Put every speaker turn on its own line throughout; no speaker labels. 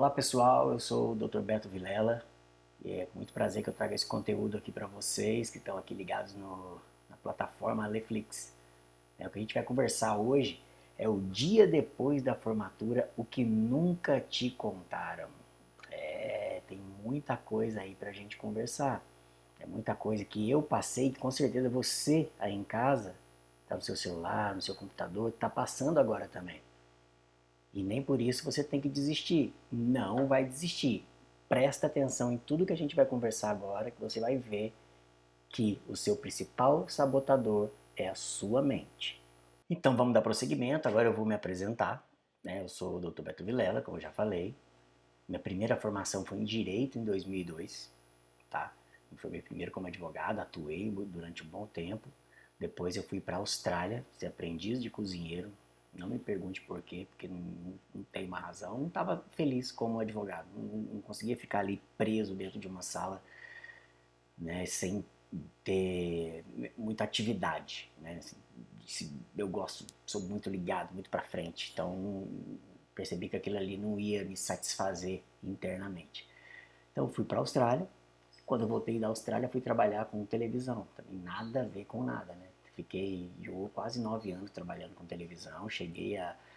Olá pessoal, eu sou o Dr. Beto Vilela e é com muito prazer que eu trago esse conteúdo aqui para vocês que estão aqui ligados na plataforma Aleflix. O que a gente vai conversar hoje é o dia depois da formatura, o que nunca te contaram. Tem muita coisa aí para a gente conversar, é muita coisa que eu passei, que com certeza você aí em casa, está no seu celular, no seu computador, está passando agora também. E nem por isso você tem que desistir. Não vai desistir. Presta atenção em tudo que a gente vai conversar agora, que você vai ver que o seu principal sabotador é a sua mente. Então vamos dar prosseguimento, agora eu vou me apresentar. Eu sou o Dr. Beto Vilela, como eu já falei. Minha primeira formação foi em Direito em 2002. Tá? Eu me formei primeiro como advogado, atuei durante um bom tempo. Depois eu fui para a Austrália, ser aprendiz de cozinheiro. Não me pergunte por quê, porque não tem uma razão. Eu não estava feliz como advogado, não conseguia ficar ali preso dentro de uma sala, né, sem ter muita atividade, né? Eu gosto, sou muito ligado, muito para frente, então percebi que aquilo ali não ia me satisfazer internamente. Então fui para a Austrália. Quando eu voltei da Austrália, fui trabalhar com televisão, também nada a ver com nada, né? Fiquei quase 9 anos trabalhando com televisão, cheguei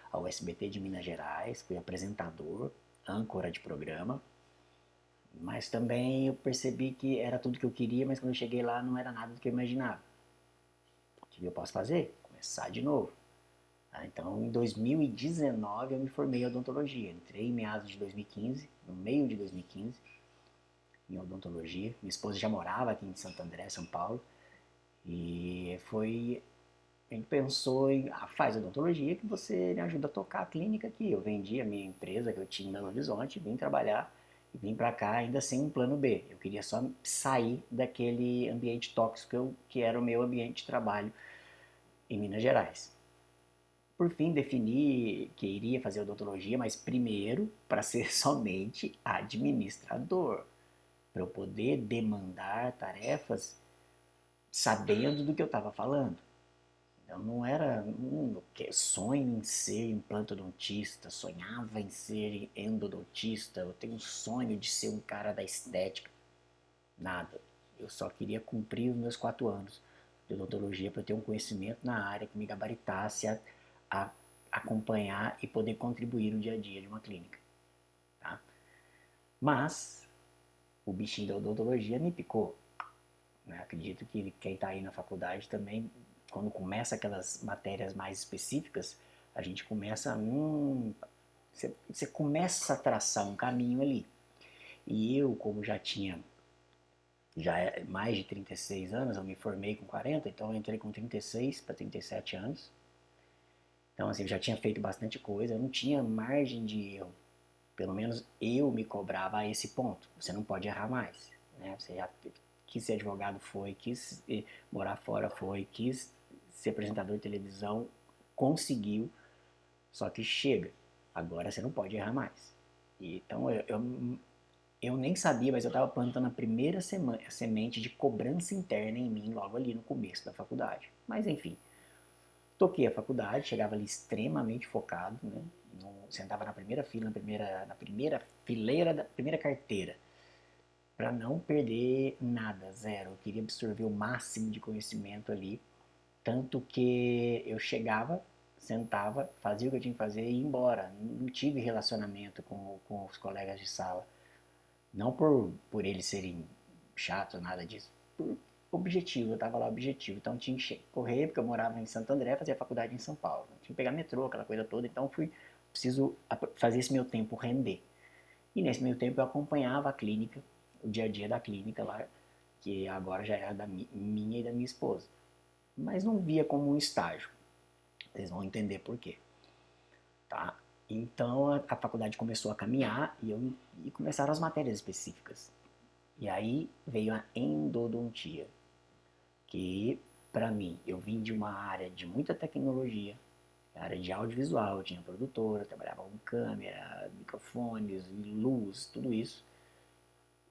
ao SBT de Minas Gerais, fui apresentador, âncora de programa, mas também eu percebi que era tudo que eu queria, mas quando eu cheguei lá não era nada do que eu imaginava. O que eu posso fazer? Começar de novo. Então, em 2019 eu me formei em odontologia, entrei em meados de 2015, no meio de 2015, em odontologia. Minha esposa já morava aqui em Santo André, São Paulo, e a gente pensou em, faz odontologia que você me ajuda a tocar a clínica aqui. Eu vendi a minha empresa que eu tinha em Belo Horizonte, vim trabalhar e vim para cá ainda sem um plano B. Eu queria só sair daquele ambiente tóxico que era o meu ambiente de trabalho em Minas Gerais. Por fim, defini que iria fazer odontologia, mas primeiro para ser somente administrador, para eu poder demandar tarefas sabendo do que eu estava falando. Então não era sonho em ser implantodontista, sonhava em ser endodontista, eu tenho um sonho de ser um cara da estética. Nada. Eu só queria cumprir os meus 4 anos de odontologia para ter um conhecimento na área que me gabaritasse a acompanhar e poder contribuir no dia a dia de uma clínica. Tá? Mas o bichinho da odontologia me picou. Acredito que quem está aí na faculdade também, quando começa aquelas matérias mais específicas, a gente começa, você começa a traçar um caminho ali. E eu, como já tinha mais de 36 anos, eu me formei com 40, então eu entrei com 36 para 37 anos. Então, assim, eu já tinha feito bastante coisa, eu não tinha margem de erro. Pelo menos eu me cobrava a esse ponto. Você não pode errar mais. Né? Você já quis ser advogado, foi, quis morar fora, foi, quis ser apresentador de televisão, conseguiu, só que chega. Agora você não pode errar mais. Então eu nem sabia, mas eu estava plantando a primeira semente de cobrança interna em mim logo ali no começo da faculdade. Mas enfim, toquei a faculdade, chegava ali extremamente focado, né? Sentava na primeira fila, na primeira fileira da primeira carteira, para não perder nada, zero. Eu queria absorver o máximo de conhecimento ali, tanto que eu chegava, sentava, fazia o que eu tinha que fazer e ia embora. Não tive relacionamento com os colegas de sala, não por eles serem chatos, nada disso, por objetivo, eu estava lá objetivo, então tinha que correr, porque eu morava em Santo André, fazia faculdade em São Paulo, tinha que pegar metrô, aquela coisa toda, então preciso fazer esse meu tempo render. E nesse meio tempo eu acompanhava a clínica, o dia a dia da clínica lá, que agora já era da minha e da minha esposa. Mas não via como um estágio. Vocês vão entender por quê. Tá? Então a faculdade começou a caminhar e começaram as matérias específicas. E aí veio a endodontia, que para mim, eu vim de uma área de muita tecnologia, área de audiovisual, eu tinha produtora, trabalhava com câmera, microfones, luz, tudo isso.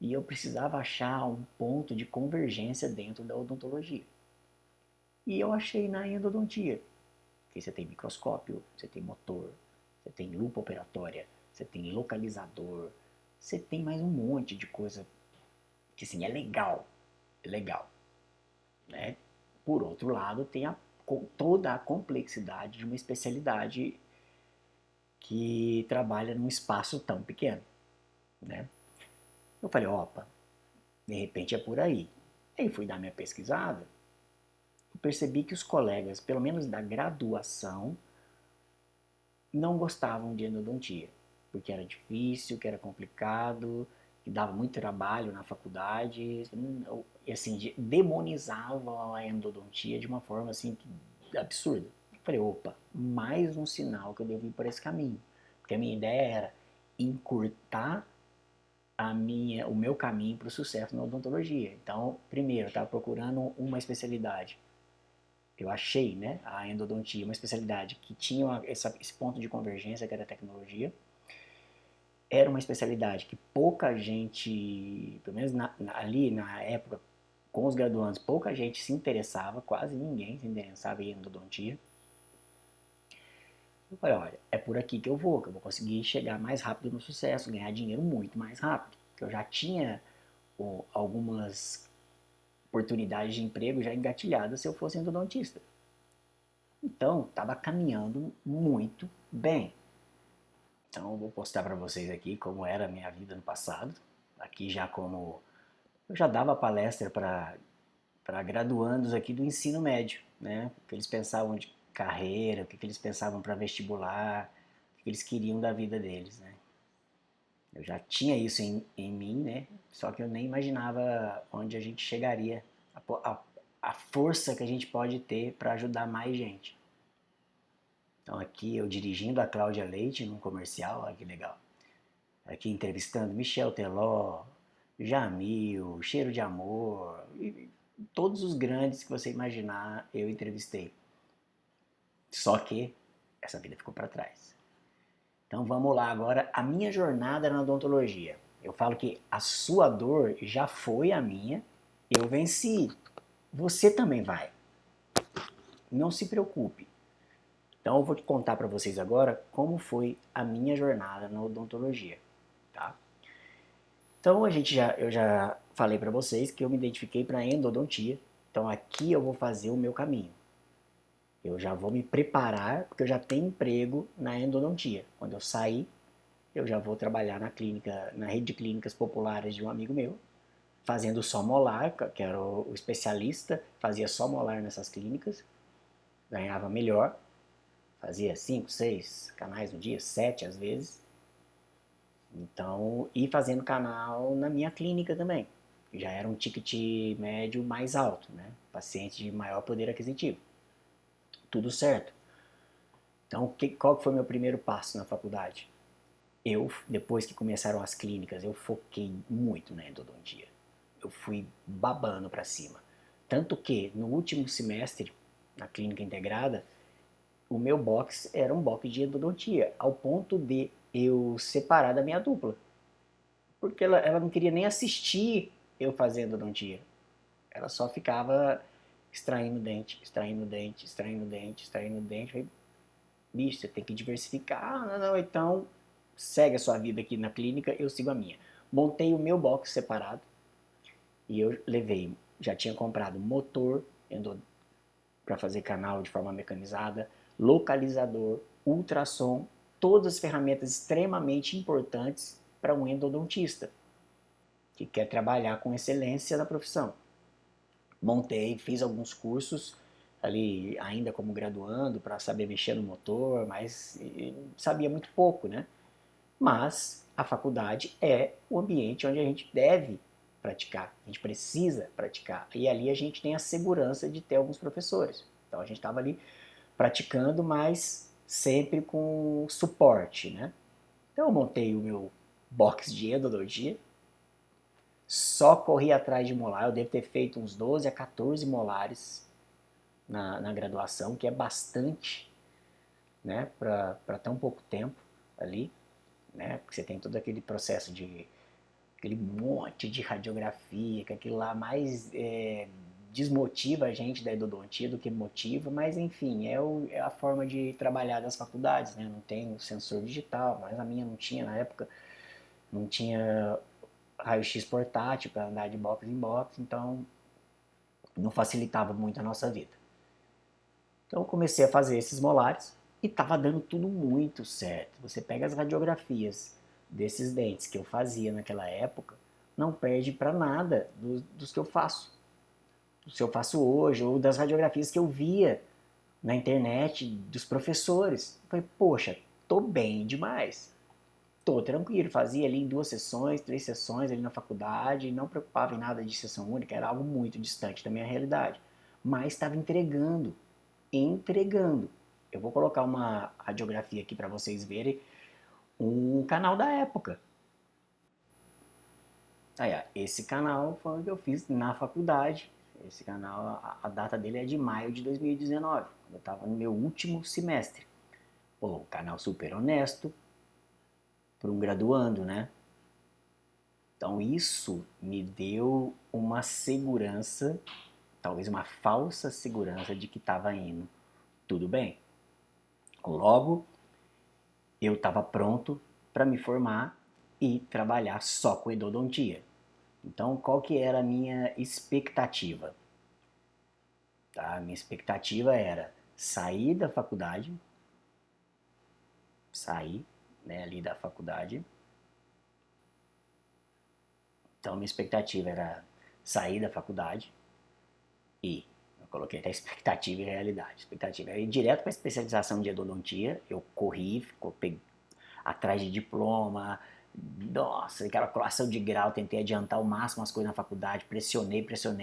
E eu precisava achar um ponto de convergência dentro da odontologia. E eu achei na endodontia, que você tem microscópio, você tem motor, você tem lupa operatória, você tem localizador, você tem mais um monte de coisa que assim, é legal, né? Por outro lado, tem toda a complexidade de uma especialidade que trabalha num espaço tão pequeno, né? Eu falei, opa, de repente é por aí. Aí fui dar minha pesquisada, eu percebi que os colegas, pelo menos da graduação, não gostavam de endodontia, porque era difícil, que era complicado, que dava muito trabalho na faculdade, e assim, demonizavam a endodontia de uma forma assim absurda. Eu falei, opa, mais um sinal que eu devo ir por esse caminho, porque a minha ideia era encurtar o meu caminho para o sucesso na odontologia. Então, primeiro, eu estava procurando uma especialidade. Eu achei, né, a endodontia, uma especialidade que tinha esse ponto de convergência, que era a tecnologia. Era uma especialidade que pouca gente, pelo menos ali na época, com os graduandos, pouca gente se interessava, quase ninguém se interessava em endodontia. Eu falei, olha, é por aqui que eu vou conseguir chegar mais rápido no sucesso, ganhar dinheiro muito mais rápido. Porque eu já tinha algumas oportunidades de emprego já engatilhadas se eu fosse endodontista. Então, estava caminhando muito bem. Então, eu vou postar para vocês aqui como era a minha vida no passado. Aqui já como... Eu já dava palestra para graduandos aqui do ensino médio, né? O que eles pensavam de carreira, o que eles pensavam para vestibular, o que eles queriam da vida deles, né? Eu já tinha isso em mim, né? Só que eu nem imaginava onde a gente chegaria, a força que a gente pode ter para ajudar mais gente. Então aqui eu dirigindo a Cláudia Leite num comercial, olha que legal. Aqui entrevistando Michel Teló, Jamil, Cheiro de Amor, e todos os grandes que você imaginar eu entrevistei. Só que essa vida ficou para trás. Então vamos lá agora, a minha jornada na odontologia. Eu falo que a sua dor já foi a minha, eu venci. Você também vai. Não se preocupe. Então eu vou te contar para vocês agora como foi a minha jornada na odontologia, tá? Então eu já falei para vocês que eu me identifiquei para endodontia. Então aqui eu vou fazer o meu caminho. Eu já vou me preparar porque eu já tenho emprego na endodontia. Quando eu sair, eu já vou trabalhar na clínica, na rede de clínicas populares de um amigo meu, fazendo só molar, que era o especialista, fazia só molar nessas clínicas, ganhava melhor, fazia 5, 6 canais no dia, 7 às vezes. Então, e fazendo canal na minha clínica também. Já era um ticket médio mais alto, né? Paciente de maior poder aquisitivo. Tudo certo. Então, qual foi o meu primeiro passo na faculdade? Depois que começaram as clínicas, eu foquei muito na endodontia. Eu fui babando para cima. Tanto que, no último semestre, na clínica integrada, o meu box era um box de endodontia, ao ponto de eu separar da minha dupla. Porque ela não queria nem assistir eu fazendo endodontia. Ela só ficava extraindo dente, extraindo dente, extraindo dente, extraindo dente. Eu falei, bicho, você tem que diversificar. Ah, não, então segue a sua vida aqui na clínica, eu sigo a minha. Montei o meu box separado e eu levei, já tinha comprado motor para fazer canal de forma mecanizada, localizador, ultrassom, todas as ferramentas extremamente importantes para um endodontista que quer trabalhar com excelência na profissão. Montei, fiz alguns cursos ali ainda como graduando para saber mexer no motor, mas sabia muito pouco, né? Mas a faculdade é o ambiente onde a gente deve praticar, a gente precisa praticar. E ali a gente tem a segurança de ter alguns professores. Então a gente estava ali praticando, mas sempre com suporte, né? Então eu montei o meu box de endodontia, só corri atrás de molar, eu devo ter feito uns 12 a 14 molares na graduação, que é bastante, né, para tão pouco tempo ali, né, porque você tem todo aquele processo de aquele monte de radiografia, que aquilo lá mais desmotiva a gente da endodontia do que motiva, mas enfim, é a forma de trabalhar das faculdades, né? Não tem o sensor digital, mas a minha não tinha na época, não tinha raio-x portátil para andar de box em box, então não facilitava muito a nossa vida. Então eu comecei a fazer esses molares e estava dando tudo muito certo. Você pega as radiografias desses dentes que eu fazia naquela época, não perde para nada dos que eu faço. Dos que eu faço hoje, ou das radiografias que eu via na internet dos professores. Eu falei, poxa, tô bem demais. Tô tranquilo, fazia ali em 2 sessões, 3 sessões ali na faculdade, não preocupava em nada de sessão única, era algo muito distante da minha realidade. Mas estava entregando, entregando. Eu vou colocar uma radiografia aqui para vocês verem um canal da época. Aí, ó, esse canal foi o que eu fiz na faculdade. Esse canal, a data dele é de maio de 2019, quando eu estava no meu último semestre. Pô, um canal super honesto para um graduando, né? Então isso me deu uma segurança, talvez uma falsa segurança de que estava indo tudo bem. Logo, eu estava pronto para me formar e trabalhar só com endodontia. Então, qual que era a minha expectativa? Tá? A minha expectativa era sair da faculdade, sair, né, ali da faculdade. Então, minha expectativa era sair da faculdade e eu coloquei até expectativa e realidade. Expectativa era ir direto para a especialização de endodontia. Eu corri, peguei atrás de diploma, nossa, aquela colação de grau, tentei adiantar ao máximo as coisas na faculdade, pressionei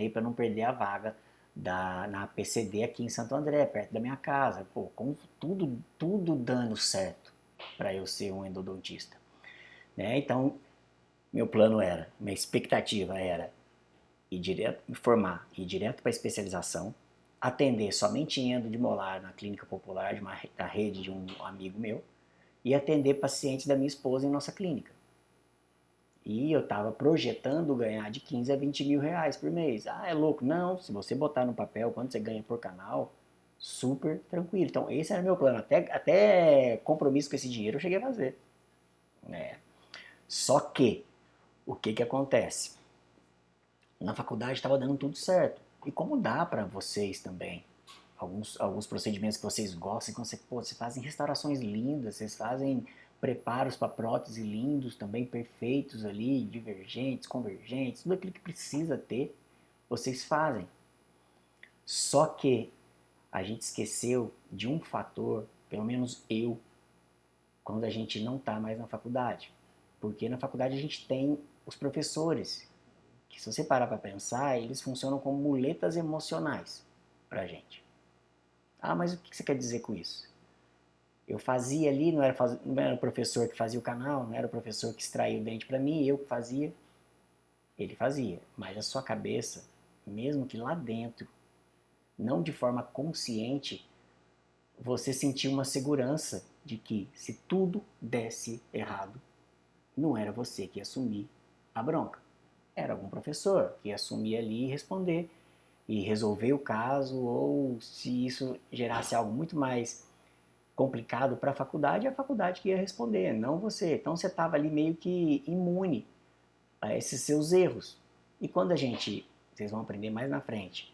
para não perder a vaga na PCD aqui em Santo André, perto da minha casa. Pô, com tudo dando certo para eu ser um endodontista. Né? Então, meu plano era, minha expectativa era ir direto, me formar, ir direto para a especialização, atender somente endo de molar na clínica popular da rede de um amigo meu e atender pacientes da minha esposa em nossa clínica. E eu estava projetando ganhar de 15 a 20 mil reais por mês. Ah, é louco? Não, se você botar no papel quanto você ganha por canal, super tranquilo. Então esse era meu plano. Até compromisso com esse dinheiro eu cheguei a fazer. Né? Só que, o que acontece? Na faculdade estava dando tudo certo. E como dá para vocês também, alguns procedimentos que vocês gostam, que vocês fazem restaurações lindas, vocês fazem preparos para prótese lindos também, perfeitos ali, divergentes, convergentes, tudo aquilo que precisa ter, vocês fazem. Só que a gente esqueceu de um fator, pelo menos eu, quando a gente não está mais na faculdade. Porque na faculdade a gente tem os professores, que se você parar para pensar, eles funcionam como muletas emocionais para a gente. Ah, mas o que você quer dizer com isso? Eu fazia ali, não era o professor que fazia o canal, não era o professor que extraía o dente para mim, eu que fazia, ele fazia. Mas a sua cabeça, mesmo que lá dentro, não de forma consciente, você sentia uma segurança de que se tudo desse errado, não era você que ia assumir a bronca. Era algum professor que ia assumir ali e responder e resolver o caso, ou se isso gerasse algo muito mais complicado para a faculdade que ia responder, não você. Então você estava ali meio que imune a esses seus erros. E quando a gente, vocês vão aprender mais na frente,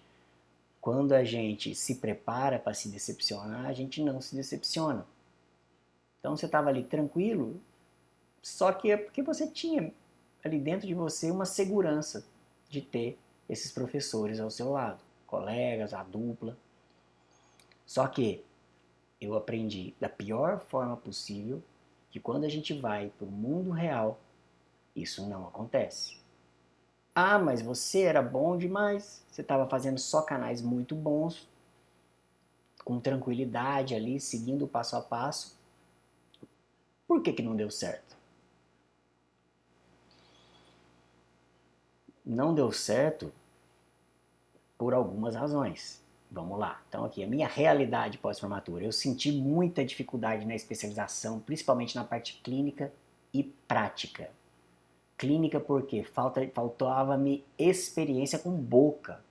quando a gente se prepara para se decepcionar, a gente não se decepciona. Então você estava ali tranquilo, só que é porque você tinha ali dentro de você uma segurança de ter esses professores ao seu lado, colegas, a dupla. Só que eu aprendi da pior forma possível que quando a gente vai para o mundo real, isso não acontece. Ah, mas você era bom demais, você estava fazendo só canais muito bons, com tranquilidade ali, seguindo o passo a passo. Por que não deu certo? Não deu certo por algumas razões. Vamos lá. Então aqui, a minha realidade pós-formatura. Eu senti muita dificuldade na especialização, principalmente na parte clínica e prática. Clínica porque faltava-me experiência com boca.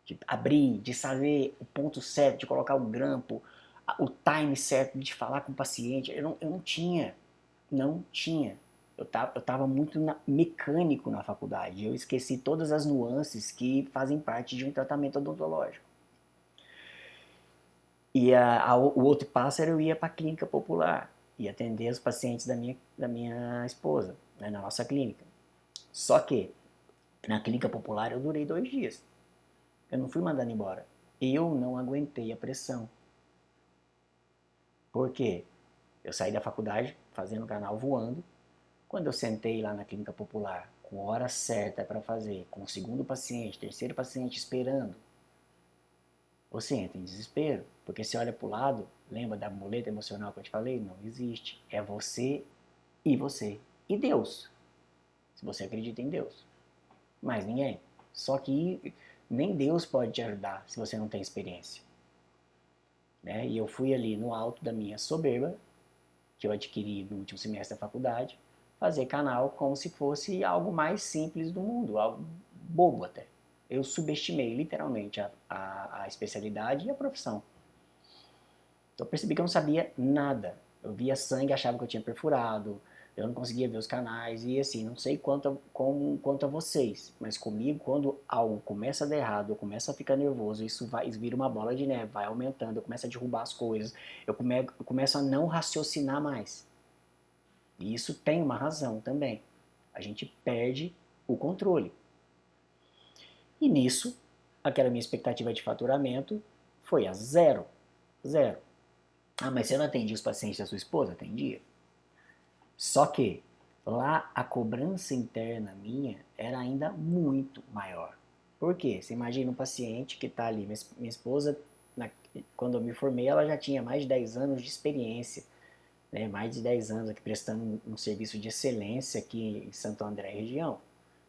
de abrir, de saber o ponto certo, de colocar o grampo, o time certo de falar com o paciente. Eu não tinha, não tinha. Eu tava muito mecânico na faculdade. Eu esqueci todas as nuances que fazem parte de um tratamento odontológico. E o outro passo era eu ia para a clínica popular e atender os pacientes da minha esposa, né, na nossa clínica. Só que na clínica popular eu durei 2 dias. Eu não fui mandado embora. Eu não aguentei a pressão. Por quê? Eu saí da faculdade fazendo o canal voando. Quando eu sentei lá na clínica popular, com a hora certa para fazer, com o segundo paciente, terceiro paciente esperando, você entra em desespero, porque você olha para o lado, lembra da muleta emocional que eu te falei? Não existe. É você e você. E Deus, se você acredita em Deus. Mais ninguém. Só que nem Deus pode te ajudar se você não tem experiência. Né? E eu fui ali no alto da minha soberba, que eu adquiri no último semestre da faculdade, fazer canal como se fosse algo mais simples do mundo, algo bobo até. Eu subestimei literalmente a especialidade e a profissão. Então eu percebi que eu não sabia nada. Eu via sangue, achava que eu tinha perfurado, eu não conseguia ver os canais, e assim, não sei quanto a vocês, mas comigo, quando algo começa a dar errado, eu começo a ficar nervoso, isso vira uma bola de neve, vai aumentando, eu começo a derrubar as coisas, eu começo a não raciocinar mais. E isso tem uma razão também. A gente perde o controle. E nisso, aquela minha expectativa de faturamento foi a zero. Zero. Ah, mas você não atendia os pacientes da sua esposa? Atendia. Só que lá a cobrança interna minha era ainda muito maior. Por quê? Você imagina um paciente que está ali, minha esposa, quando eu me formei, ela já tinha mais de 10 anos de experiência, né? Mais de 10 anos aqui prestando um serviço de excelência aqui em Santo André região.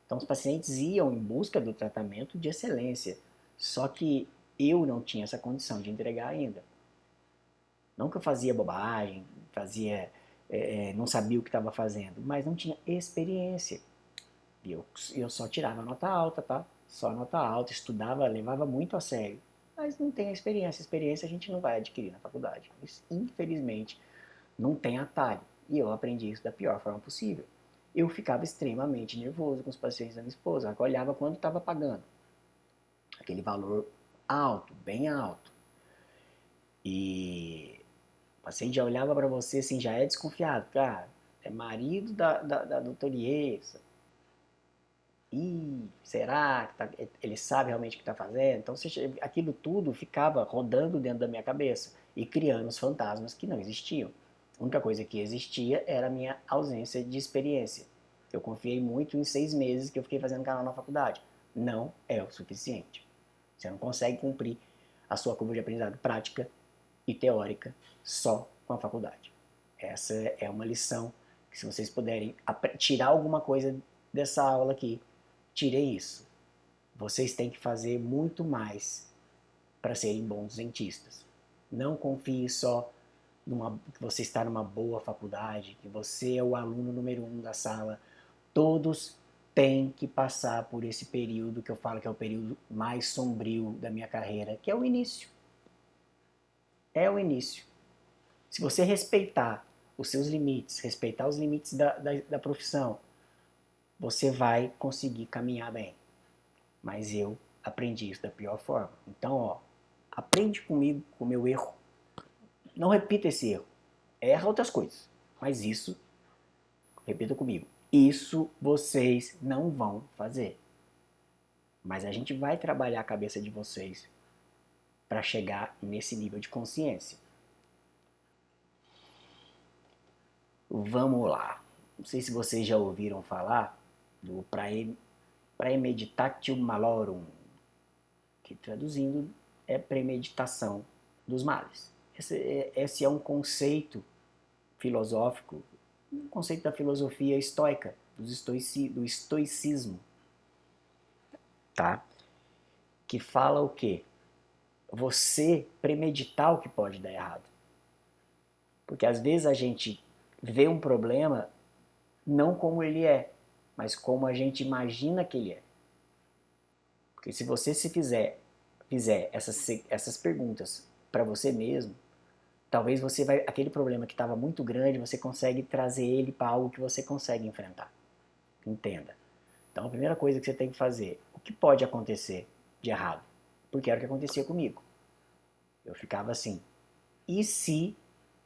Então os pacientes iam em busca do tratamento de excelência, só que eu não tinha essa condição de entregar ainda. Não que eu fazia bobagem, não sabia o que estava fazendo, mas não tinha experiência. E eu só tirava nota alta, tá? Só nota alta, estudava, levava muito a sério. Mas não tem experiência. Experiência a gente não vai adquirir na faculdade. Mas, infelizmente, não tem atalho. E eu aprendi isso da pior forma possível. Eu ficava extremamente nervoso com os pacientes da minha esposa. Eu olhava quando estava pagando. Aquele valor alto, bem alto. E o paciente já olhava para você assim, já é desconfiado. Cara, é marido da doutora Iesa. Ih, será que ele sabe realmente o que está fazendo? Então aquilo tudo ficava rodando dentro da minha cabeça e criando os fantasmas que não existiam. A única coisa que existia era a minha ausência de experiência. Eu confiei muito em 6 meses que eu fiquei fazendo canal na faculdade. Não é o suficiente. Você não consegue cumprir a sua curva de aprendizado prática e teórica só com a faculdade. Essa é uma lição que, se vocês puderem tirar alguma coisa dessa aula aqui, tirei isso. Vocês têm que fazer muito mais para serem bons dentistas. Não confie só que você está numa boa faculdade, que você é o aluno número 1 da sala. Todos têm que passar por esse período que eu falo que é o período mais sombrio da minha carreira, que é o início. É o início. Se você respeitar os seus limites, respeitar os limites da profissão, você vai conseguir caminhar bem. Mas eu aprendi isso da pior forma. Então, ó, aprende comigo com o meu erro. Não repita esse erro. Erra outras coisas. Mas isso, repita comigo, isso vocês não vão fazer. Mas a gente vai trabalhar a cabeça de vocês para chegar nesse nível de consciência. Vamos lá. Não sei se vocês já ouviram falar do Praemeditatio Malorum, que traduzindo é premeditação dos males. Esse é um conceito filosófico, um conceito da filosofia estoica, do estoicismo, tá? Que fala o quê? Você premeditar o que pode dar errado. Porque às vezes a gente vê um problema não como ele é, mas como a gente imagina que ele é. Porque se você se fizer fizer essas perguntas para você mesmo, talvez você vai, aquele problema que estava muito grande, você consegue trazer ele para algo que você consegue enfrentar. Entenda. Então a primeira coisa que você tem que fazer, o que pode acontecer de errado? Porque era o que acontecia comigo. Eu ficava assim, e se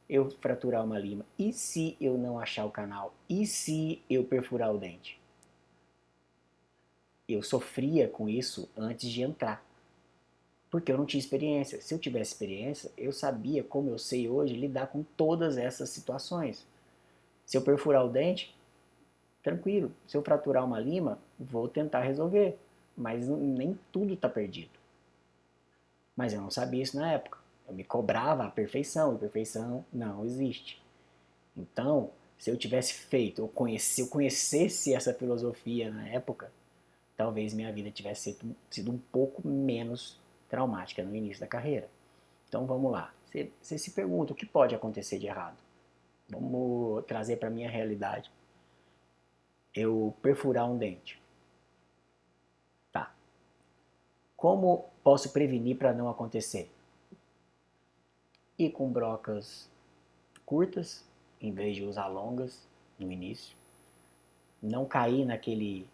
eu fraturar uma lima? E se eu não achar o canal? E se eu perfurar o dente? Eu sofria com isso antes de entrar, porque eu não tinha experiência. Se eu tivesse experiência, eu sabia, como eu sei hoje, lidar com todas essas situações. Se eu perfurar o dente, tranquilo. Se eu fraturar uma lima, vou tentar resolver. Mas nem tudo está perdido. Mas eu não sabia isso na época. Eu me cobrava a perfeição, e perfeição não existe. Então, se eu tivesse feito, se eu conhecesse essa filosofia na época, talvez minha vida tivesse sido um pouco menos traumática no início da carreira. Então vamos lá. Você se pergunta o que pode acontecer de errado. Vamos trazer para a minha realidade. Eu perfurar um dente. Tá. Como posso prevenir para não acontecer? Ir com brocas curtas, em vez de usar longas no início. Não cair naquele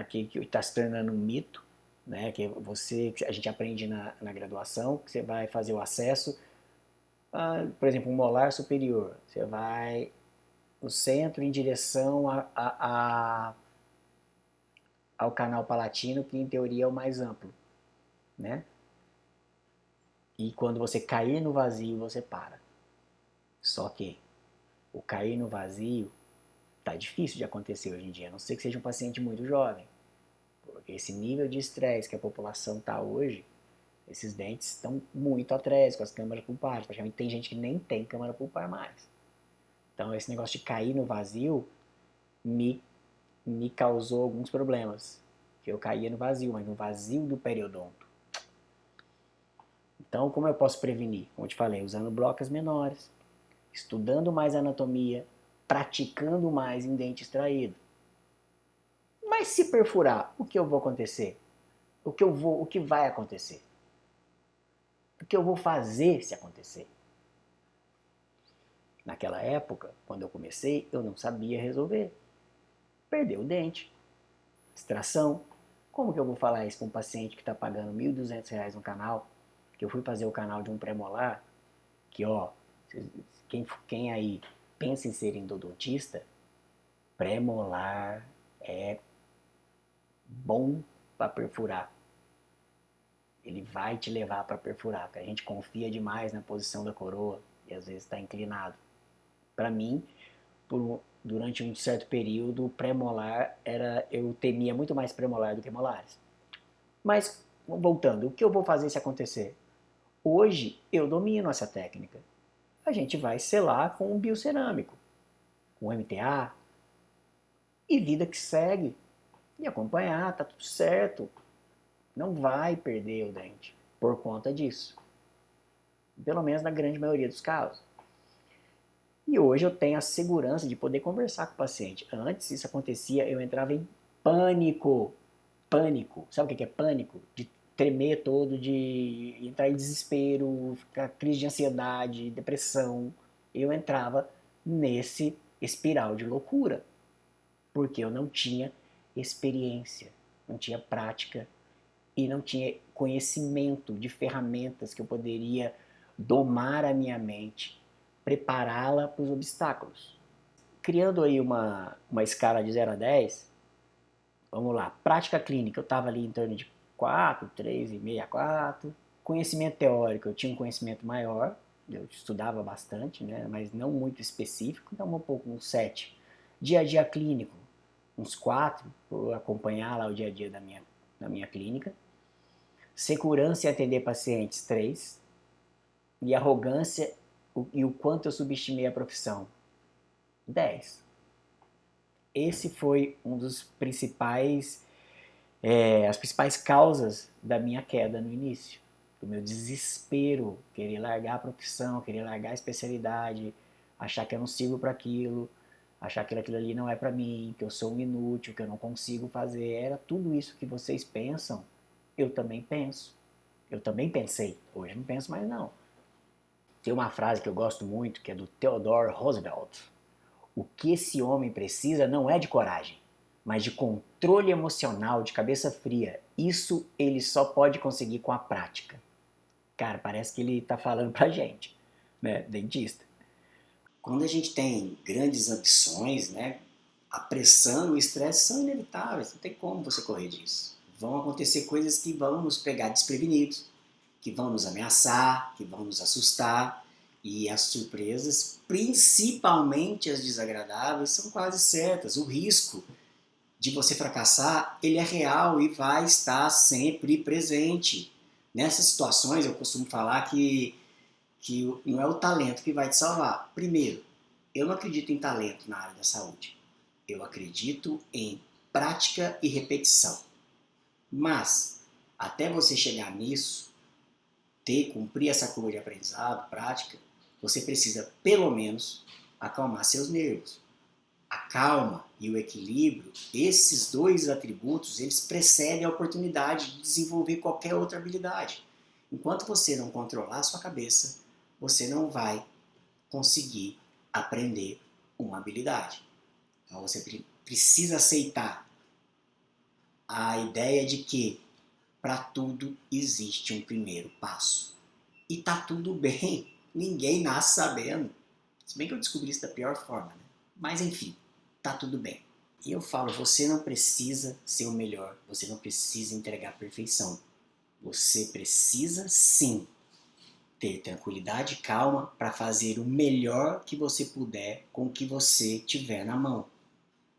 que está se tornando um mito, né? Que a gente aprende na graduação, que você vai fazer o acesso, por exemplo, um molar superior. Você vai no centro em direção ao canal palatino, que em teoria é o mais amplo, né? E quando você cair no vazio, você para. Só que o cair no vazio tá difícil de acontecer hoje em dia, a não ser que seja um paciente muito jovem. Porque esse nível de estresse que a população está hoje, esses dentes estão muito atrás com as câmaras pulpares. Praticamente tem gente que nem tem câmara pulpar mais. Então esse negócio de cair no vazio me causou alguns problemas. Que eu caía no vazio, mas no vazio do periodonto. Então como eu posso prevenir? Como eu te falei, usando blocos menores, estudando mais anatomia, praticando mais em dente extraído. Mas se perfurar, o que eu vou acontecer? O que vai acontecer? O que eu vou fazer se acontecer? Naquela época, quando eu comecei, eu não sabia resolver. Perdeu o dente, extração. Como que eu vou falar isso para um paciente que está pagando R$ 1.200 no canal? Que eu fui fazer o canal de um pré-molar, que ó, quem aí pensa em ser endodontista, pré-molar é bom para perfurar. Ele vai te levar para perfurar, porque a gente confia demais na posição da coroa e às vezes está inclinado. Para mim, durante um certo período, pré-molar eu temia muito mais pré-molar do que molares. Mas, voltando, o que eu vou fazer se acontecer? Hoje, eu domino essa técnica. A gente vai selar com um biocerâmico, com MTA, e vida que segue. E acompanhar, tá tudo certo. Não vai perder o dente por conta disso. Pelo menos na grande maioria dos casos. E hoje eu tenho a segurança de poder conversar com o paciente. Antes isso acontecia, eu entrava em pânico. Pânico. Sabe o que é pânico? De tremer todo, de entrar em desespero, ficar crise de ansiedade, depressão. Eu entrava nesse espiral de loucura. Porque eu não tinha experiência, não tinha prática e não tinha conhecimento de ferramentas que eu poderia domar a minha mente, prepará-la para os obstáculos. Criando aí uma escala de 0 a 10, vamos lá, prática clínica, eu estava ali em torno de 4, 3,5 a 4. Conhecimento teórico, eu tinha um conhecimento maior, eu estudava bastante, né, mas não muito específico, então um pouco uns 7. Dia a dia clínico, uns 4, por acompanhar lá o dia a dia da minha clínica. Segurança em atender pacientes, 3. E arrogância e o quanto eu subestimei a profissão, 10. Esse foi um dos principais, as principais causas da minha queda no início. Do meu desespero, querer largar a profissão, querer largar a especialidade, achar que eu não sirvo para aquilo, achar que aquilo ali não é para mim, que eu sou um inútil, que eu não consigo fazer. Era tudo isso que vocês pensam Eu também penso. Eu também pensei. Hoje não penso mais não. Tem uma frase que eu gosto muito, que é do Theodore Roosevelt. O que esse homem precisa não é de coragem, mas de controle emocional, de cabeça fria. Isso ele só pode conseguir com a prática. Cara, parece que ele está falando pra gente, né, dentista. Quando a gente tem grandes ambições, né, a pressão e o estresse são inevitáveis, não tem como você correr disso. Vão acontecer coisas que vão nos pegar desprevenidos, que vão nos ameaçar, que vão nos assustar, e as surpresas, principalmente as desagradáveis, são quase certas. O risco de você fracassar, ele é real e vai estar sempre presente. Nessas situações, eu costumo falar que não é o talento que vai te salvar. Primeiro, eu não acredito em talento na área da saúde. Eu acredito em prática e repetição. Mas, até você chegar nisso, cumprir essa curva de aprendizado, prática, você precisa, pelo menos, acalmar seus nervos. A calma e o equilíbrio, esses dois atributos, eles precedem a oportunidade de desenvolver qualquer outra habilidade. Enquanto você não controlar a sua cabeça, você não vai conseguir aprender uma habilidade. Então você precisa aceitar a ideia de que para tudo existe um primeiro passo. E tá tudo bem, ninguém nasce sabendo. Se bem que eu descobri isso da pior forma, né? Mas enfim, tá tudo bem. E eu falo, você não precisa ser o melhor, você não precisa entregar a perfeição. Você precisa sim ter tranquilidade e calma para fazer o melhor que você puder com o que você tiver na mão.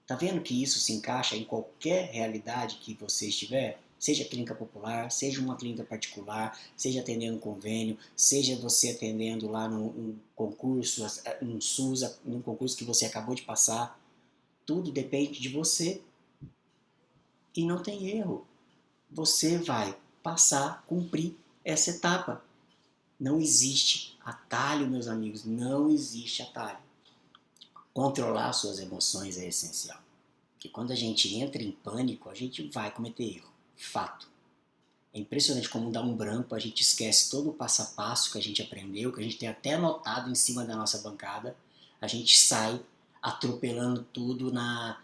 Tá vendo que isso se encaixa em qualquer realidade que você estiver? Seja clínica popular, seja uma clínica particular, seja atendendo um convênio, seja você atendendo lá num concurso, num SUS, num concurso que você acabou de passar. Tudo depende de você. E não tem erro. Você vai passar, cumprir essa etapa. Não existe atalho, meus amigos, não existe atalho. Controlar suas emoções é essencial. Porque quando a gente entra em pânico, a gente vai cometer erro. Fato. É impressionante como dá um branco, a gente esquece todo o passo a passo que a gente aprendeu, que a gente tem até anotado em cima da nossa bancada. A gente sai atropelando tudo na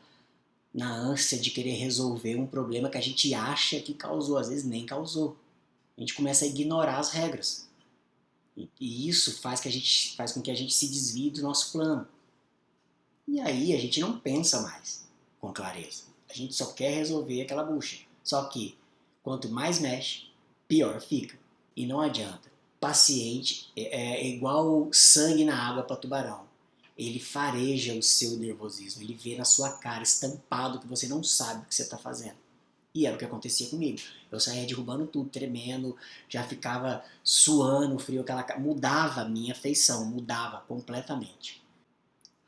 ânsia de querer resolver um problema que a gente acha que causou, às vezes nem causou. A gente começa a ignorar as regras. E isso faz com que a gente se desvie do nosso plano. E aí a gente não pensa mais com clareza. A gente só quer resolver aquela bucha. Só que quanto mais mexe, pior fica. E não adianta. Paciente é igual sangue na água para tubarão. Ele fareja o seu nervosismo. Ele vê na sua cara estampado que você não sabe o que você está fazendo. E era o que acontecia comigo. Eu saía derrubando tudo, tremendo, já ficava suando, frio, mudava a minha feição, mudava completamente.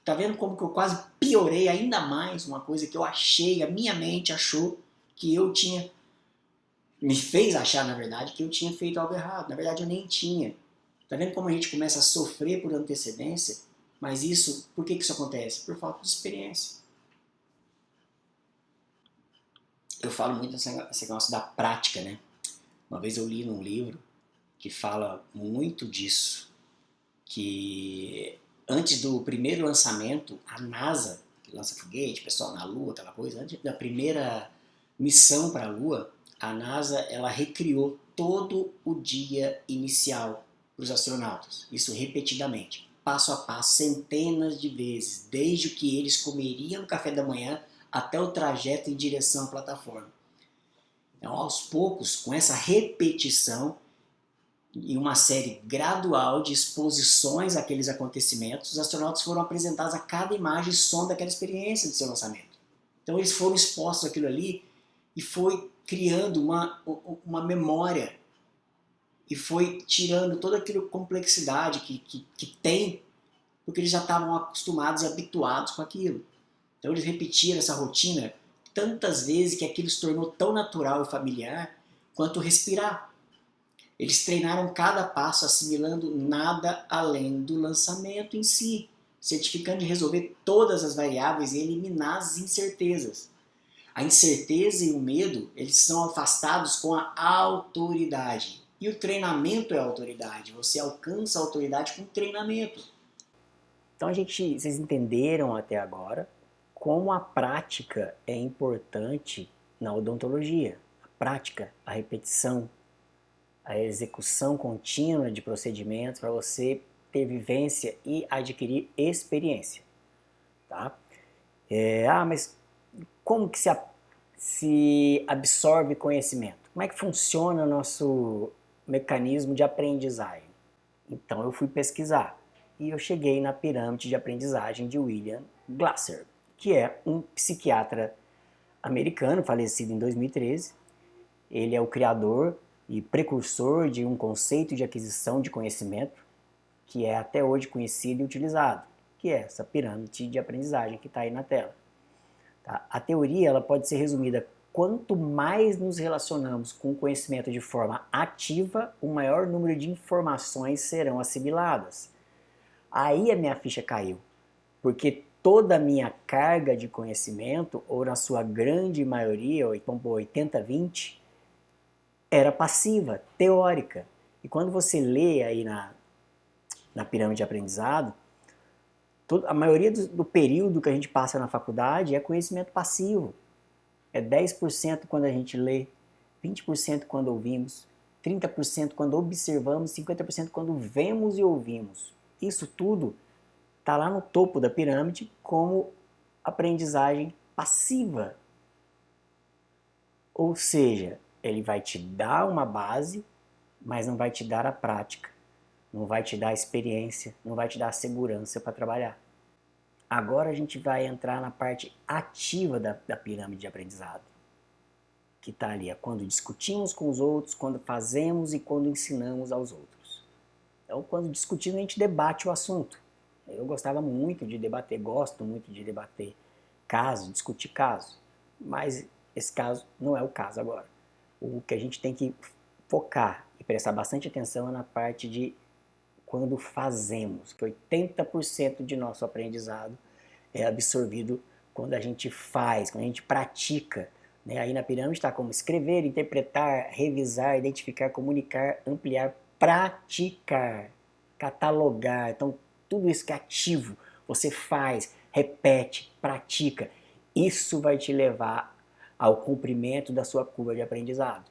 Tá vendo como que eu quase piorei ainda mais uma coisa que eu achei, a minha mente achou que eu tinha, me fez achar, na verdade, que eu tinha feito algo errado. Na verdade, eu nem tinha. Tá vendo como a gente começa a sofrer por antecedência? Mas isso, por que isso acontece? Por falta de experiência. Eu falo muito nesse negócio da prática, né? Uma vez eu li num livro que fala muito disso, que antes do primeiro lançamento, a NASA, que lança foguete, pessoal na Lua, aquela coisa, antes da primeira missão para a Lua, a NASA ela recriou todo o dia inicial para os astronautas, isso repetidamente, passo a passo, centenas de vezes, desde o que eles comeriam no café da manhã até o trajeto em direção à plataforma. Então, aos poucos, com essa repetição e uma série gradual de exposições àqueles acontecimentos, os astronautas foram apresentados a cada imagem e som daquela experiência de seu lançamento. Então eles foram expostos àquilo ali e foi criando uma memória e foi tirando toda aquela complexidade que tem, porque eles já estavam acostumados e habituados com aquilo. Então eles repetiram essa rotina tantas vezes que aquilo se tornou tão natural e familiar quanto respirar. Eles treinaram cada passo assimilando nada além do lançamento em si, certificando de resolver todas as variáveis e eliminar as incertezas. A incerteza e o medo, eles são afastados com a autoridade. E o treinamento é a autoridade. Você alcança a autoridade com treinamento. Então vocês entenderam até agora como a prática é importante na odontologia. A prática, a repetição, a execução contínua de procedimentos para você ter vivência e adquirir experiência. Tá? Mas como que se absorve conhecimento? Como é que funciona o nosso mecanismo de aprendizagem? Então eu fui pesquisar e eu cheguei na pirâmide de aprendizagem de William Glasser, que é um psiquiatra americano, falecido em 2013. Ele é o criador e precursor de um conceito de aquisição de conhecimento que é até hoje conhecido e utilizado, que é essa pirâmide de aprendizagem que está aí na tela. Tá? A teoria ela pode ser resumida: quanto mais nos relacionamos com o conhecimento de forma ativa, o maior número de informações serão assimiladas. Aí a minha ficha caiu, porque toda a minha carga de conhecimento, ou na sua grande maioria, 80-20, era passiva, teórica. E quando você lê aí na pirâmide de aprendizado, a maioria do período que a gente passa na faculdade é conhecimento passivo. É 10% quando a gente lê, 20% quando ouvimos, 30% quando observamos, 50% quando vemos e ouvimos. Isso tudo está lá no topo da pirâmide como aprendizagem passiva. Ou seja, ele vai te dar uma base, mas não vai te dar a prática, não vai te dar a experiência, não vai te dar a segurança para trabalhar. Agora a gente vai entrar na parte ativa da pirâmide de aprendizado, que está ali, é quando discutimos com os outros, quando fazemos e quando ensinamos aos outros. Então, quando discutimos, a gente debate o assunto. Eu gostava muito de debater, gosto muito de debater caso, discutir caso, mas esse caso não é o caso agora. O que a gente tem que focar e prestar bastante atenção é na parte de quando fazemos, que 80% de nosso aprendizado é absorvido quando a gente faz, quando a gente pratica. Né? Aí na pirâmide está como escrever, interpretar, revisar, identificar, comunicar, ampliar, praticar, catalogar. Então tudo isso que é ativo, você faz, repete, pratica. Isso vai te levar ao cumprimento da sua curva de aprendizado.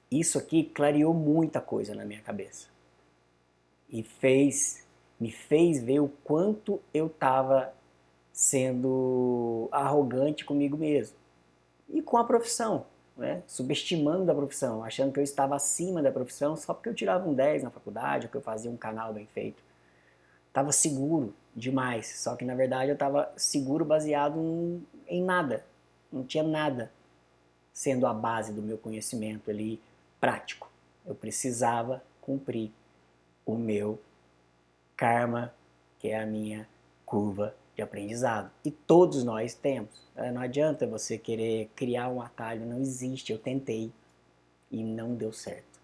Isso aqui clareou muita coisa na minha cabeça. E me fez ver o quanto eu estava sendo arrogante comigo mesmo. E com a profissão, né? Subestimando a profissão, achando que eu estava acima da profissão só porque eu tirava um 10 na faculdade, ou que eu fazia um canal bem feito. Estava seguro demais, só que na verdade eu estava seguro baseado em nada. Não tinha nada sendo a base do meu conhecimento ali prático. Eu precisava cumprir o meu karma, que é a minha curva de aprendizado. E todos nós temos. Não adianta você querer criar um atalho, não existe. Eu tentei e não deu certo.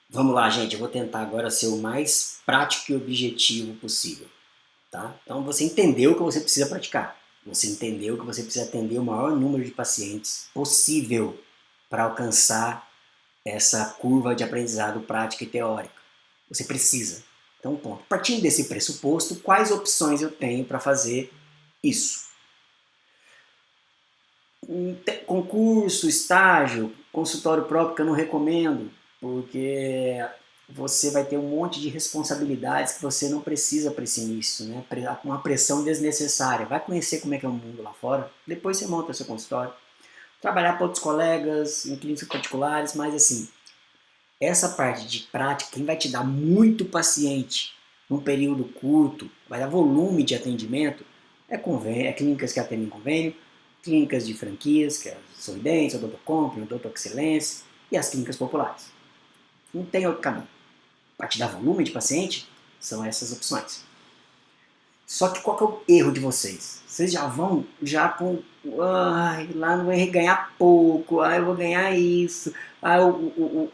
Vamos lá, gente. Eu vou tentar agora ser o mais prático e objetivo possível. Tá? Então você entendeu que você precisa praticar. Você entendeu que você precisa atender o maior número de pacientes possível para alcançar essa curva de aprendizado prática e teórica. Você precisa. Então, ponto. Partindo desse pressuposto, quais opções eu tenho para fazer isso? Concurso, estágio, consultório próprio que eu não recomendo, porque você vai ter um monte de responsabilidades que você não precisa para esse início, né? Uma pressão desnecessária. Vai conhecer como é que é o mundo lá fora, depois você monta seu consultório. Trabalhar para outros colegas, em clínicas particulares, mas assim, essa parte de prática, quem vai te dar muito paciente num período curto, vai dar volume de atendimento, é clínicas que atendem convênio, clínicas de franquias, que é a Sorridentes, a Odontocomp, a Odontoexcelência e as clínicas populares. Não tem outro caminho. Para te dar volume de paciente, são essas opções. Só que qual que é o erro de vocês? Vocês já vão com lá não vai ganhar pouco, eu vou ganhar isso,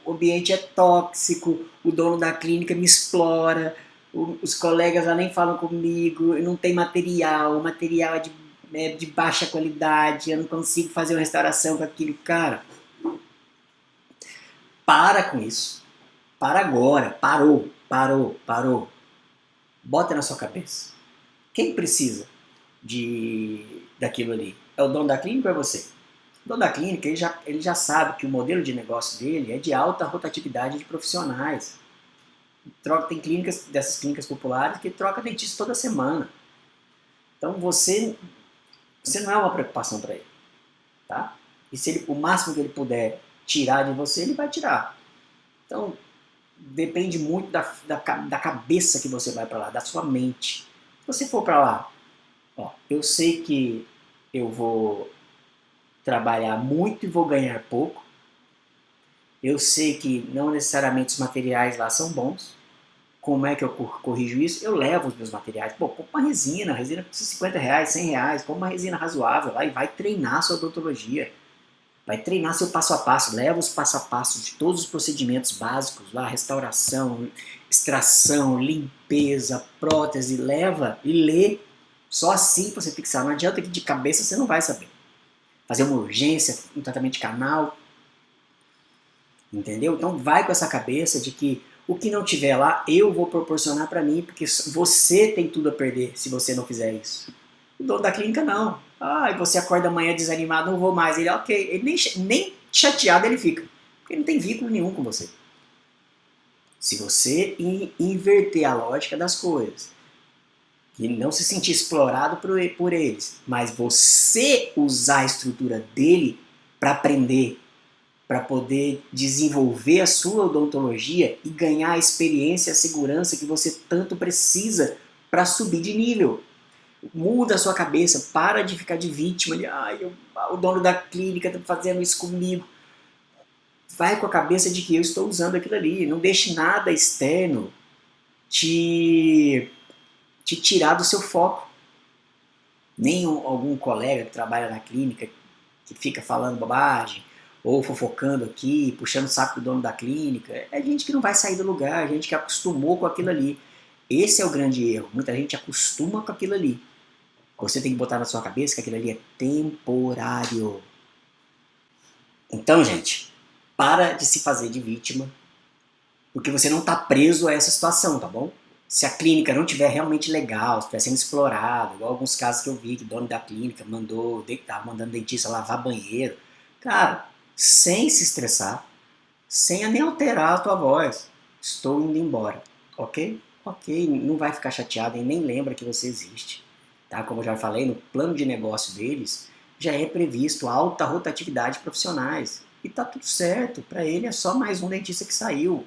o ambiente é tóxico, o dono da clínica me explora, os colegas lá nem falam comigo, não tem material, o material é de de baixa qualidade, eu não consigo fazer uma restauração com aquilo. Cara, para com isso. Para agora. Parou. Bota na sua cabeça. Quem precisa daquilo ali? É o dono da clínica ou é você? O dono da clínica, ele já sabe que o modelo de negócio dele é de alta rotatividade de profissionais. Tem dessas clínicas populares que troca dentista toda semana. Então você não é uma preocupação para ele. Tá? E se o máximo que ele puder tirar de você, ele vai tirar. Então, depende muito da cabeça que você vai para lá, da sua mente. Se você for para lá, ó, eu sei que eu vou trabalhar muito e vou ganhar pouco. Eu sei que não necessariamente os materiais lá são bons. Como é que eu corrijo isso? Eu levo os meus materiais. Pô, compra uma resina. A resina custa R$50, R$100. Compra uma resina razoável lá e vai treinar a sua odontologia. Vai treinar seu passo a passo. Leva os passo a passo de todos os procedimentos básicos lá. Restauração, extração, limpeza, prótese. Leva e lê. Só assim você fixar. Não adianta que de cabeça você não vai saber. Fazer uma urgência, um tratamento de canal. Entendeu? Então vai com essa cabeça de que o que não tiver lá, eu vou proporcionar para mim, porque você tem tudo a perder se você não fizer isso. O dono da clínica não. Ah, e você acorda amanhã desanimado, não vou mais. Ele, ok, ele nem chateado ele fica, porque ele não tem vínculo nenhum com você. Se você inverter a lógica das coisas, e não se sentir explorado por eles, mas você usar a estrutura dele para aprender, para poder desenvolver a sua odontologia e ganhar a experiência e a segurança que você tanto precisa para subir de nível. Muda a sua cabeça, para de ficar de vítima, o dono da clínica está fazendo isso comigo. Vai com a cabeça de que eu estou usando aquilo ali, não deixe nada externo te tirar do seu foco. Nem algum colega que trabalha na clínica que fica falando bobagem, ou fofocando aqui, puxando o saco do dono da clínica. É gente que não vai sair do lugar, gente que acostumou com aquilo ali. Esse é o grande erro. Muita gente acostuma com aquilo ali. Você tem que botar na sua cabeça que aquilo ali é temporário. Então, gente, para de se fazer de vítima, porque você não está preso a essa situação, tá bom? Se a clínica não estiver realmente legal, estiver sendo explorado, igual alguns casos que eu vi, que o dono da clínica estava mandando dentista lavar banheiro. Cara, sem se estressar, sem nem alterar a tua voz. Estou indo embora, ok? Ok, não vai ficar chateado e nem lembra que você existe. Tá? Como eu já falei, no plano de negócio deles, já é previsto alta rotatividade de profissionais. E tá tudo certo, para ele é só mais um dentista que saiu.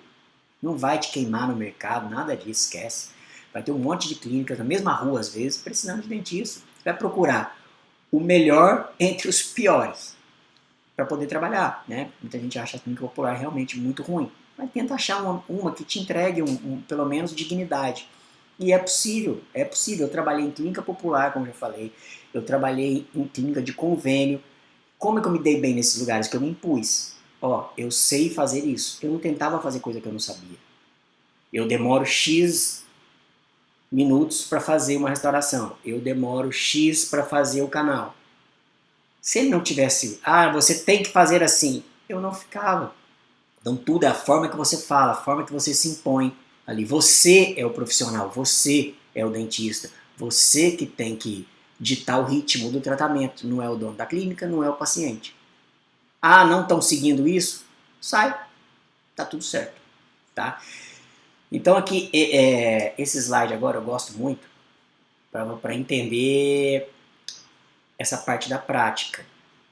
Não vai te queimar no mercado, nada disso, esquece. Vai ter um monte de clínicas na mesma rua, às vezes, precisando de dentista. Você vai procurar o melhor entre os piores para poder trabalhar, né? Muita gente acha a clínica popular realmente muito ruim, mas tenta achar uma que te entregue pelo menos dignidade. E é possível. Eu trabalhei em clínica popular, como eu já falei, eu trabalhei em clínica de convênio. Como é que eu me dei bem nesses lugares? Que eu me impus. Ó, eu sei fazer isso. Eu não tentava fazer coisa que eu não sabia. Eu demoro X minutos para fazer uma restauração. Eu demoro X para fazer o canal. Se ele não tivesse, você tem que fazer assim, eu não ficava. Então tudo é a forma que você fala, a forma que você se impõe ali. Você é o profissional, você é o dentista, você que tem que ditar o ritmo do tratamento, não é o dono da clínica, não é o paciente. Não estão seguindo isso? Sai, tá tudo certo, tá? Então aqui, esse slide agora eu gosto muito para entender essa parte da prática,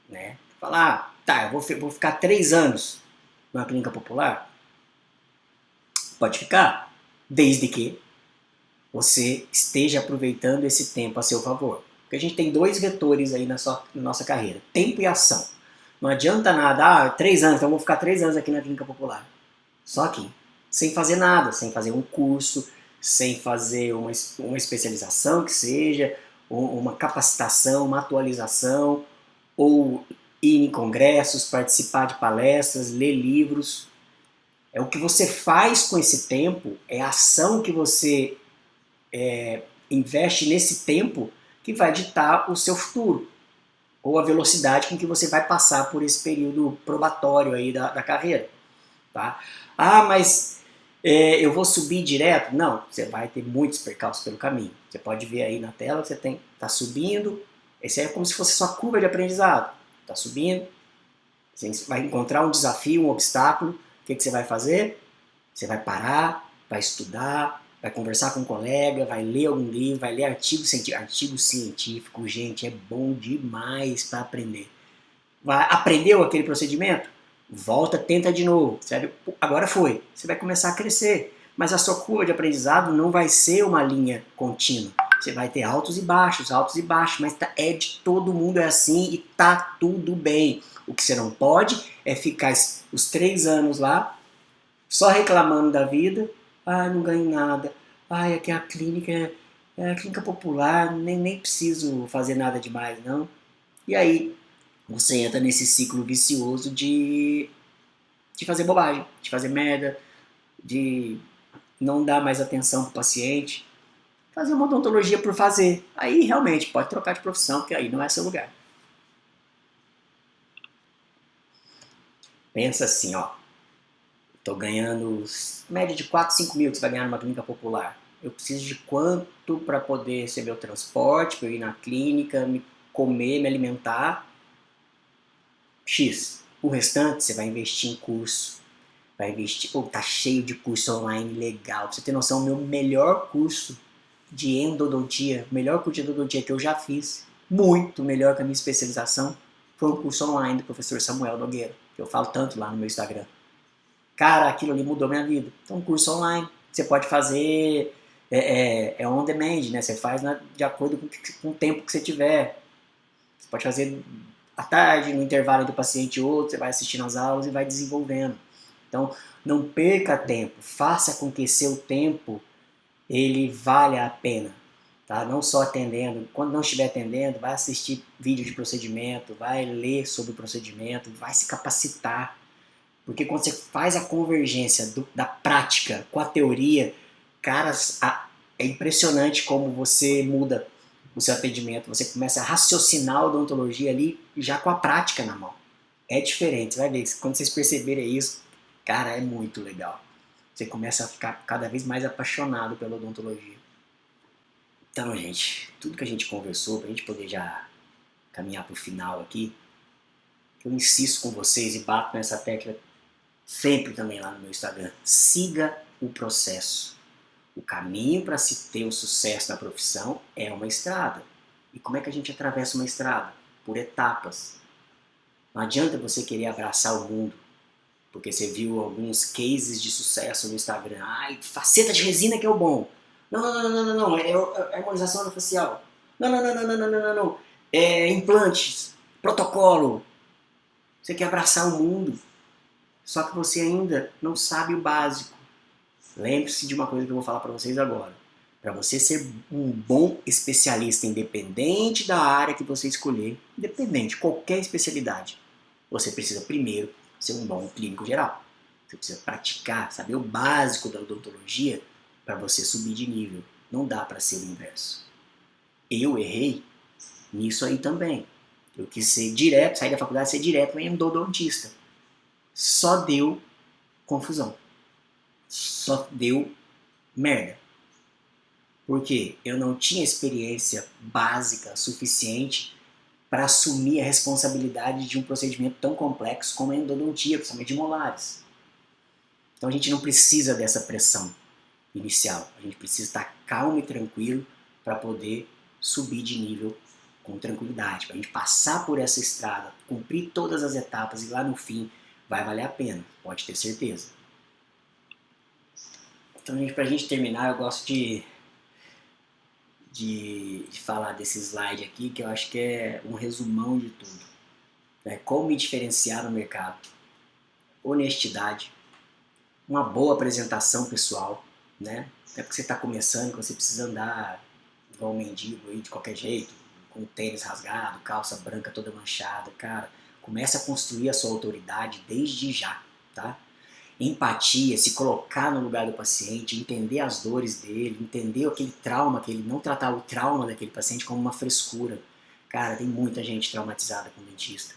né? Falar, eu vou ficar 3 anos numa clínica popular? Pode ficar, desde que você esteja aproveitando esse tempo a seu favor. Porque a gente tem 2 vetores aí na nossa carreira, tempo e ação. Não adianta nada, 3 anos, então eu vou ficar 3 anos aqui na clínica popular. Só aqui, sem fazer nada, sem fazer um curso, sem fazer uma especialização que seja, uma capacitação, uma atualização, ou ir em congressos, participar de palestras, ler livros. É o que você faz com esse tempo, é a ação que você investe nesse tempo que vai ditar o seu futuro, ou a velocidade com que você vai passar por esse período probatório aí da carreira. Tá? Ah, mas eu vou subir direto? Não, você vai ter muitos percalços pelo caminho. Você pode ver aí na tela que você está subindo, esse é como se fosse sua curva de aprendizado. Está subindo, você vai encontrar um desafio, um obstáculo, o que você vai fazer? Você vai parar, vai estudar, vai conversar com um colega, vai ler algum livro, vai ler artigo científico, gente, é bom demais para aprender. Aprendeu aquele procedimento? Volta, tenta de novo. Agora foi. Você vai começar a crescer. Mas a sua curva de aprendizado não vai ser uma linha contínua. Você vai ter altos e baixos, mas é de todo mundo é assim e tá tudo bem. O que você não pode é ficar os 3 anos lá só reclamando da vida. Ah, não ganho nada. Ah, aqui a clínica é a clínica popular, nem preciso fazer nada demais, não. E aí, você entra nesse ciclo vicioso de fazer bobagem, de fazer merda, de não dar mais atenção pro paciente, fazer uma odontologia por fazer. Aí realmente pode trocar de profissão, porque aí não é seu lugar. Pensa assim, ó, tô ganhando média de 4, 5 mil que você vai ganhar numa clínica popular. Eu preciso de quanto para poder receber o transporte, para eu ir na clínica, me comer, me alimentar? X. O restante você vai investir em curso, vai investir. Pô, tá cheio de curso online legal. Pra você ter noção, o meu melhor curso de endodontia, o melhor curso de endodontia que eu já fiz, muito melhor que a minha especialização, foi um curso online do professor Samuel Nogueira, que eu falo tanto lá no meu Instagram. Cara, aquilo ali mudou minha vida. Então, um curso online. Você pode fazer on demand, né? Você faz de acordo com o tempo que você tiver. Você pode fazer à tarde, no intervalo do paciente e outro, você vai assistindo as aulas e vai desenvolvendo. Então, não perca tempo, faça com que seu tempo ele valha a pena. Tá? Não só atendendo, quando não estiver atendendo, vai assistir vídeo de procedimento, vai ler sobre o procedimento, vai se capacitar. Porque quando você faz a convergência da prática com a teoria, cara, é impressionante como você muda o seu atendimento. Você começa a raciocinar a odontologia ali já com a prática na mão. É diferente, você vai ver. Quando vocês perceberem isso, cara, é muito legal. Você começa a ficar cada vez mais apaixonado pela odontologia. Então, gente, tudo que a gente conversou, pra gente poder já caminhar pro final aqui, eu insisto com vocês e bato nessa tecla sempre também lá no meu Instagram. Siga o processo. O caminho para se ter o sucesso na profissão é uma estrada. E como é que a gente atravessa uma estrada? Por etapas. Não adianta você querer abraçar o mundo, porque você viu alguns cases de sucesso no Instagram. Ai, faceta de resina que é o bom. Não. É harmonização facial. Não. É implantes, protocolo. Você quer abraçar o mundo, só que você ainda não sabe o básico. Lembre-se de uma coisa que eu vou falar para vocês agora. Para você ser um bom especialista, independente da área que você escolher, independente de qualquer especialidade, você precisa primeiro ser um bom clínico geral. Você precisa praticar, saber o básico da odontologia para você subir de nível. Não dá para ser o inverso. Eu errei nisso aí também. Eu quis ser direto, sair da faculdade e ser direto em endodontista. Só deu confusão. Só deu merda. Porque eu não tinha experiência básica suficiente para assumir a responsabilidade de um procedimento tão complexo como a endodontia, principalmente de molares. Então a gente não precisa dessa pressão inicial. A gente precisa estar calmo e tranquilo para poder subir de nível com tranquilidade. Para a gente passar por essa estrada, cumprir todas as etapas e lá no fim vai valer a pena, pode ter certeza. Então, para a gente terminar, eu gosto de falar desse slide aqui, que eu acho que é um resumão de tudo. Como me diferenciar no mercado? Honestidade, uma boa apresentação pessoal, né? É porque você está começando, que você precisa andar igual um mendigo aí, de qualquer jeito, com tênis rasgado, calça branca toda manchada, cara. Comece a construir a sua autoridade desde já, tá? empatia, se colocar no lugar do paciente, entender as dores dele, entender aquele trauma, que ele não tratar o trauma daquele paciente como uma frescura. Cara, tem muita gente traumatizada com o dentista.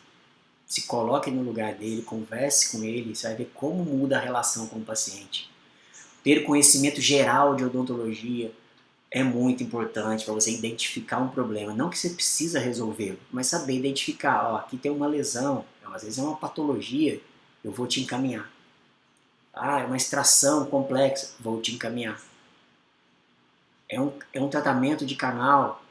Se coloque no lugar dele, converse com ele, você vai ver como muda a relação com o paciente. Ter conhecimento geral de odontologia é muito importante para você identificar um problema. Não que você precisa resolvê-lo, mas saber identificar, ó, aqui tem uma lesão, às vezes é uma patologia, eu vou te encaminhar. Ah, é uma extração complexa, vou te encaminhar. É um tratamento de canal,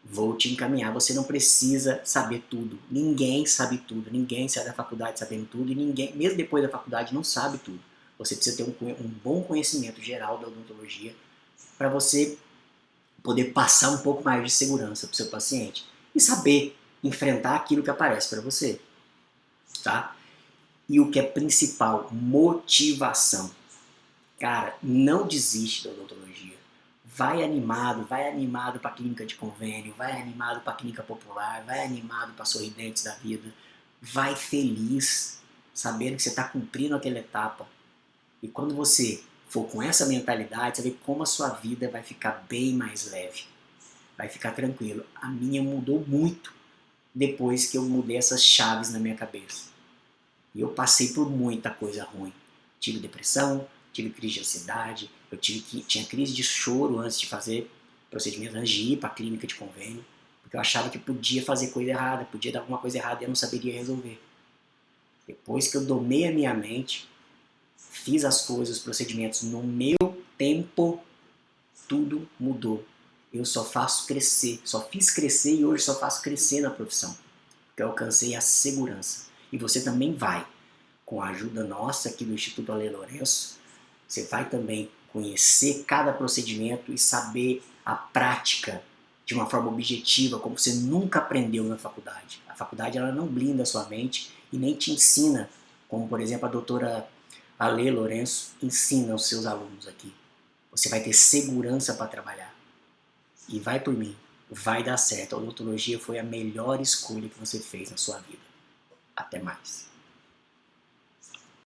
vou te encaminhar. Você não precisa saber tudo. Ninguém sabe tudo. Ninguém sai da faculdade sabendo tudo. E ninguém, mesmo depois da faculdade, não sabe tudo. Você precisa ter um bom conhecimento geral da odontologia para você poder passar um pouco mais de segurança para o seu paciente. E saber enfrentar aquilo que aparece para você. Tá? E o que é principal, motivação. Cara, não desiste da odontologia. Vai animado para a clínica de convênio, vai animado para a clínica popular, vai animado para Sorridentes da vida. Vai feliz, sabendo que você está cumprindo aquela etapa. E quando você for com essa mentalidade, você vê como a sua vida vai ficar bem mais leve. Vai ficar tranquilo. A minha mudou muito depois que eu mudei essas chaves na minha cabeça. E eu passei por muita coisa ruim. Tive depressão, tive crise de ansiedade, tinha crise de choro antes de fazer procedimento, antes de ir para a clínica de convênio, porque eu achava que podia fazer coisa errada, podia dar alguma coisa errada e eu não saberia resolver. Depois que eu domei a minha mente, fiz as coisas, os procedimentos no meu tempo, tudo mudou. Eu só faço crescer, só fiz crescer e hoje só faço crescer na profissão, porque eu alcancei a segurança. E você também vai. Com a ajuda nossa aqui do Instituto Ale Lourenço, você vai também conhecer cada procedimento e saber a prática de uma forma objetiva, como você nunca aprendeu na faculdade. A faculdade ela não blinda a sua mente e nem te ensina, como por exemplo a doutora Ale Lourenço ensina aos seus alunos aqui. Você vai ter segurança para trabalhar. E vai por mim, vai dar certo. A odontologia foi a melhor escolha que você fez na sua vida. Até mais.